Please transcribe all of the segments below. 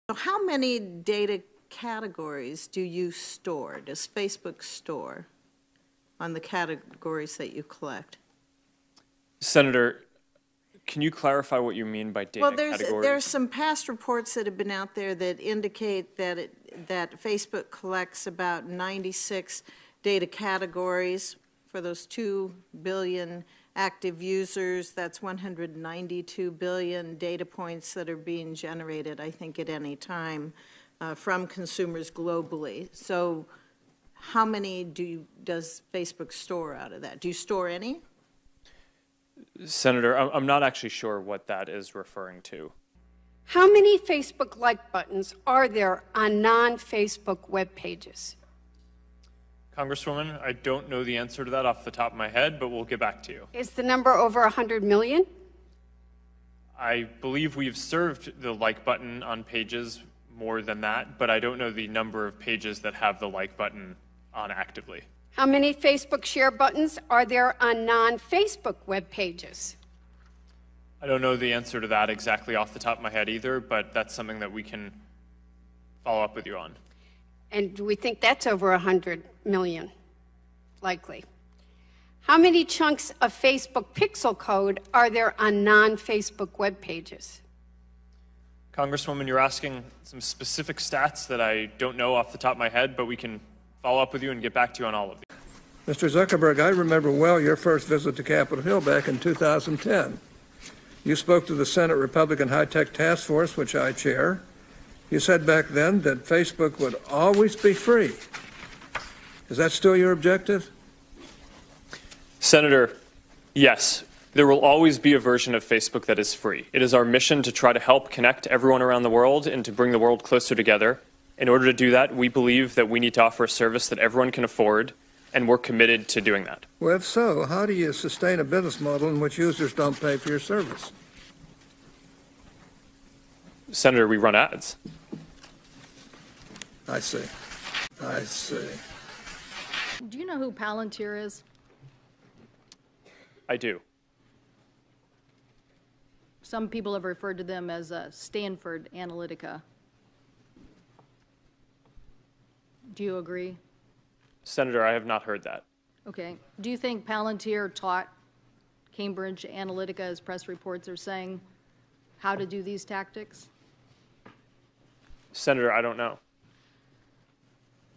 So how many data categories do you store, does Facebook store on the categories that you collect? Senator, can you clarify what you mean by data categories? Well, there's some past reports that have been out there that indicate that Facebook collects about 96 data categories for those 2 billion active users. That's 192 billion data points that are being generated, I think, at any time from consumers globally. So how many does Facebook store out of that? Do you store any? Senator, I'm not actually sure what that is referring to. How many Facebook like buttons are there on non-Facebook web pages? Congresswoman, I don't know the answer to that off the top of my head, but we'll get back to you. Is the number over 100 million? I believe we've served the like button on pages more than that, but I don't know the number of pages that have the like button on actively. How many Facebook share buttons are there on non-Facebook web pages? I don't know the answer to that exactly off the top of my head either, but that's something that we can follow up with you on. And do we think that's over 100 million? Likely. How many chunks of Facebook pixel code are there on non-Facebook web pages? Congresswoman, you're asking some specific stats that I don't know off the top of my head, but we can follow up with you and get back to you on all of these. Mr. Zuckerberg, I remember well your first visit to Capitol Hill back in 2010. You spoke to the Senate Republican High-Tech Task Force, which I chair. You said back then that Facebook would always be free. Is that still your objective? Senator, yes, there will always be a version of Facebook that is free. It is our mission to try to help connect everyone around the world and to bring the world closer together. In order to do that, we believe that we need to offer a service that everyone can afford, and we're committed to doing that. Well, if so, how do you sustain a business model in which users don't pay for your service? Senator, we run ads. I see. I see. Do you know who Palantir is? I do. Some people have referred to them as Stanford Analytica. Do you agree? Senator, I have not heard that. Okay. Do you think Palantir taught Cambridge Analytica, as press reports are saying, how to do these tactics? Senator, I don't know.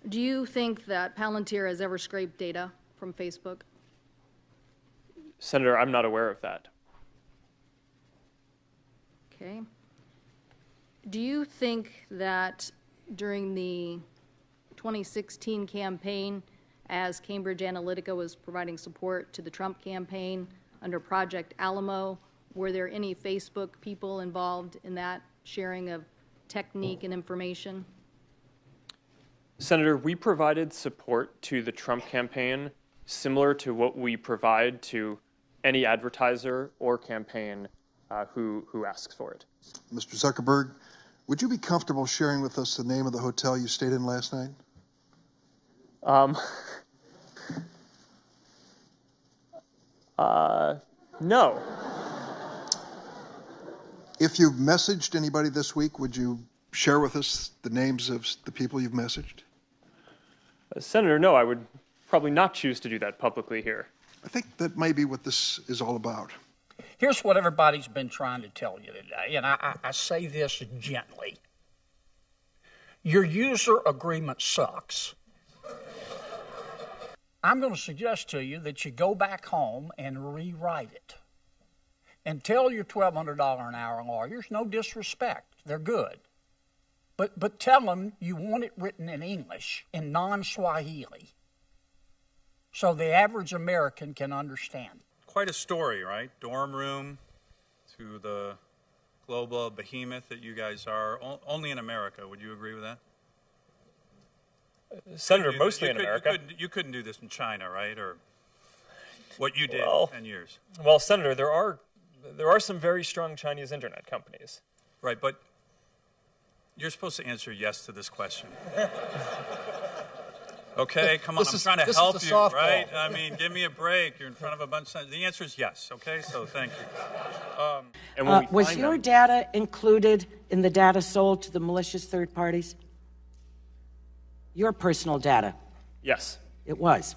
Do you think that Palantir has ever scraped data from Facebook? Senator, I'm not aware of that. Okay. Do you think that during the 2016 campaign, as Cambridge Analytica was providing support to the Trump campaign under Project Alamo, were there any Facebook people involved in that sharing of technique and information? Senator, we provided support to the Trump campaign similar to what we provide to any advertiser or campaign who asks for it. Mr. Zuckerberg, would you be comfortable sharing with us the name of the hotel you stayed in last night? No. If you've messaged anybody this week, would you share with us the names of the people you've messaged? Senator, no, I would probably not choose to do that publicly here. I think that may be what this is all about. Here's what everybody's been trying to tell you today, and I say this gently. Your user agreement sucks. I'm going to suggest to you that you go back home and rewrite it. And tell your $1,200 an hour lawyers, no disrespect, they're good. But tell them you want it written in English, in non-Swahili, so the average American can understand. Quite a story, right? Dorm room to the global behemoth that you guys are, only in America. Would you agree with that? Senator, mostly in America. You couldn't do this in China, right? Or what you did in 10 years. Well, Senator, there are some very strong Chinese internet companies. Right, but you're supposed to answer yes to this question. Okay, come on, I'm trying to help you, right? I mean, give me a break. You're in front of a bunch of... The answer is yes, okay? So thank you. Was your data included in the data sold to the malicious third parties? Your personal data. Yes. It was.